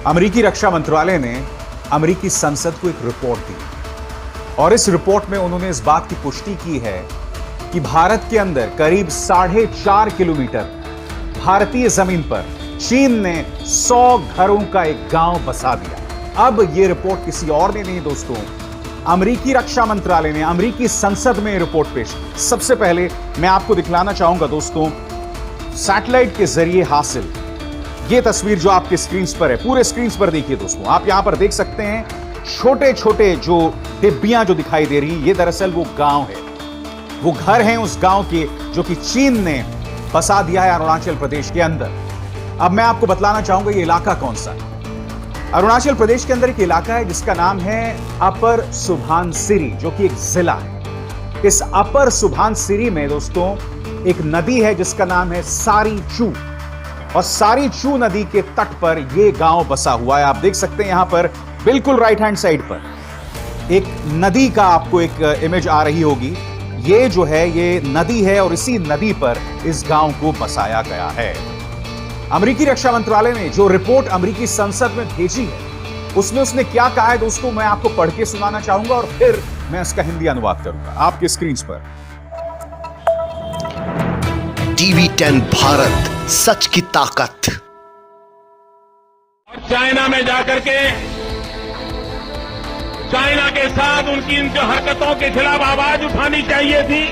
अमेरिकी रक्षा मंत्रालय ने अमेरिकी संसद को एक रिपोर्ट दी और इस रिपोर्ट में उन्होंने इस बात की पुष्टि की है कि भारत के अंदर करीब 4.5 किलोमीटर भारतीय जमीन पर चीन ने 100 घरों का एक गांव बसा दिया। अब यह रिपोर्ट किसी और ने नहीं दोस्तों, अमेरिकी रक्षा मंत्रालय ने अमेरिकी संसद में रिपोर्ट पेश की। सबसे पहले मैं आपको दिखलाना चाहूंगा दोस्तों, सैटेलाइट के जरिए हासिल यह तस्वीर जो आपके स्क्रीन पर है, पूरे स्क्रीन पर देखिए दोस्तों, आप यहां पर देख सकते हैं छोटे छोटे जो डिब्बियां जो दिखाई दे रही हैं, ये दरअसल वो गांव है, वो घर हैं उस गांव के जो कि चीन ने बसा दिया है अरुणाचल प्रदेश के अंदर। अब मैं आपको बतलाना चाहूंगा ये इलाका कौन सा है। अरुणाचल प्रदेश के अंदर एक इलाका है जिसका नाम है अपर सुबनसिरी, जो कि एक जिला है। इस अपर सुबनसिरी में दोस्तों एक नदी है जिसका नाम है सारी चू, और सारी चू नदी के तट पर यह गांव बसा हुआ है। आप देख सकते हैं यहां पर बिल्कुल राइट हैंड साइड पर एक नदी का आपको एक इमेज आ रही होगी। ये जो है ये नदी है और इसी नदी पर इस गांव को बसाया गया है। अमेरिकी रक्षा मंत्रालय ने जो रिपोर्ट अमेरिकी संसद में भेजी है उसमें उसने क्या कहा है दोस्तों, मैं आपको पढ़ के सुनाना चाहूंगा और फिर मैं इसका हिंदी अनुवाद करूंगा आपके स्क्रीन पर। टीवी 10 भारत, सच की ताकत। और चाइना में जाकर के चाइना के साथ उनकी इन जो हरकतों के खिलाफ आवाज उठानी चाहिए थी,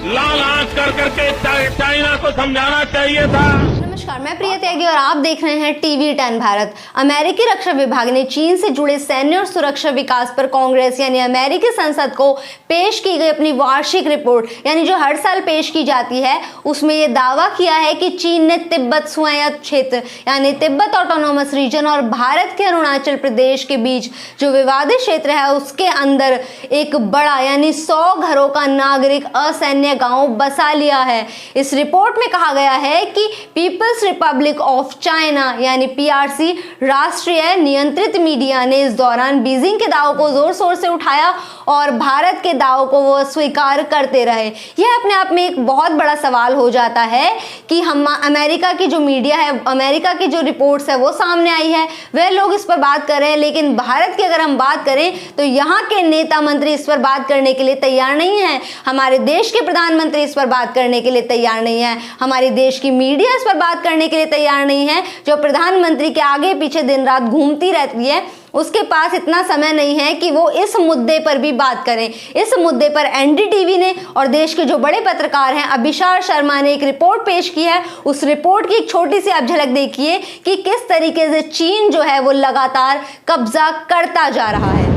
लाल आंख कर करके चाइना को समझाना चाहिए था। नमस्कार, मैं प्रिया त्यागी और आप देख रहे हैं टीवी 10 भारत। अमेरिकी रक्षा विभाग ने चीन से जुड़े सैन्य और सुरक्षा विकास पर कांग्रेस यानी अमेरिकी संसद को पेश की गई अपनी वार्षिक रिपोर्ट, यानी जो हर साल पेश की जाती है, उसमें यह दावा किया है कि चीन ने तिब्बत स्वायत्त क्षेत्र यानी तिब्बत ऑटोनोमस रीजन और भारत के अरुणाचल प्रदेश के बीच जो विवादित क्षेत्र है उसके अंदर एक बड़ा यानी 100 घरों का नागरिक असैन्य गांव बसा लिया है। इस रिपोर्ट में कहा गया है कि पीपल्स रिपब्लिक ऑफ चाइना यानी पीआरसी राष्ट्रीय नियंत्रित मीडिया ने इस दौरान बीजिंग के दावों को जोर शोर से उठाया और भारत के दावों को वो स्वीकार करते रहे। यह अपने आप में एक बहुत बड़ा सवाल हो जाता है कि हम अमेरिका की जो मीडिया है, अमेरिका की जो रिपोर्ट्स है वो सामने आई है, वह लोग इस पर बात कर रहे हैं, लेकिन भारत की अगर हम बात करें तो यहाँ के नेता मंत्री इस पर बात करने के लिए तैयार नहीं है, हमारे देश के प्रधानमंत्री इस पर बात करने के लिए तैयार नहीं है, हमारे देश की मीडिया इस पर बात करने के लिए तैयार नहीं है। जो प्रधानमंत्री के आगे पीछे दिन रात घूमती रहती है, उसके पास इतना समय नहीं है कि वो इस मुद्दे पर भी बात करें। इस मुद्दे पर एनडीटीवी ने और देश के जो बड़े पत्रकार हैं अभिषार शर्मा ने एक रिपोर्ट पेश की है। उस रिपोर्ट की एक छोटी सी आप झलक देखिए कि किस तरीके से चीन जो है वो लगातार कब्जा करता जा रहा है।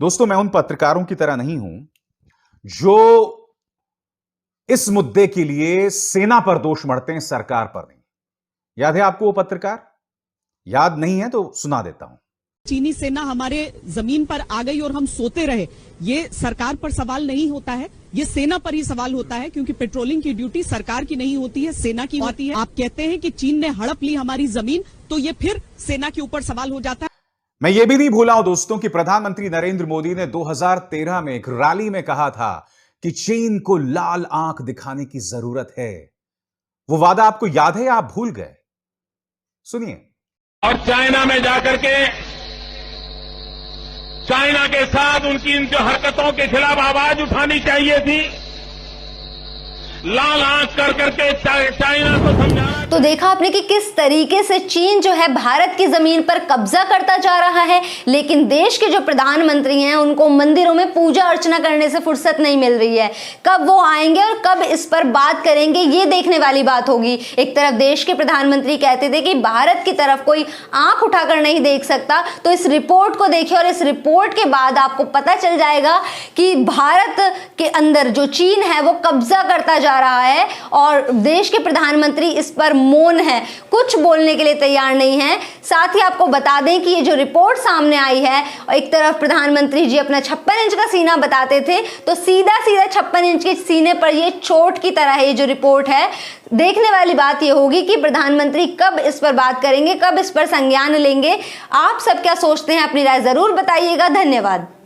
दोस्तों, मैं उन पत्रकारों की तरह नहीं हूं जो इस मुद्दे के लिए सेना पर दोष मढ़ते हैं, सरकार पर नहीं। याद है आपको वो पत्रकार? याद नहीं है तो सुना देता हूं। चीनी सेना हमारे जमीन पर आ गई और हम सोते रहे, ये सरकार पर सवाल नहीं होता है, ये सेना पर ही सवाल होता है, क्योंकि पेट्रोलिंग की ड्यूटी सरकार की नहीं होती है, सेना की होती है। आप कहते हैं कि चीन ने हड़प ली हमारी जमीन, तो ये फिर सेना के ऊपर सवाल हो जाता है। मैं ये भी नहीं भूला हूं दोस्तों कि प्रधानमंत्री नरेंद्र मोदी ने 2013 में एक रैली में कहा था कि चीन को लाल आंख दिखाने की जरूरत है। वो वादा आपको याद है या आप भूल गए? सुनिए। और चाइना में जाकर के चाइना के साथ उनकी इन जो हरकतों के खिलाफ आवाज उठानी चाहिए थी, लाल आंख कर करके चाइना को समझाना। तो देखा आपने कि किस तरीके से चीन जो है भारत की जमीन पर कब्जा करता जा रहा है, लेकिन देश के जो प्रधानमंत्री हैं उनको मंदिरों में पूजा अर्चना करने से फुर्सत नहीं मिल रही है। कब वो आएंगे और कब इस पर बात करेंगे, ये देखने वाली बात होगी। एक तरफ देश के प्रधानमंत्री कहते थे कि भारत की तरफ कोई आंख उठाकर नहीं देख सकता, तो इस रिपोर्ट को देखिए और इस रिपोर्ट के बाद आपको पता चल जाएगा कि भारत के अंदर जो चीन है वो कब्जा करता जा रहा है और देश के प्रधानमंत्री इस पर मौन है, कुछ बोलने के लिए तैयार नहीं है। साथ ही आपको बता दें कि ये जो रिपोर्ट सामने आई है, एक तरफ प्रधानमंत्री जी अपना 56 इंच का सीना बताते थे, तो सीधा सीधा 56 इंच के सीने पर ये चोट की तरह है। ये जो रिपोर्ट है, देखने वाली बात ये होगी कि प्रधानमंत्री कब इस पर बात करेंगे, कब इस पर संज्ञान लेंगे। आप सब क्या सोचते हैं, अपनी राय जरूर बताइएगा। धन्यवाद।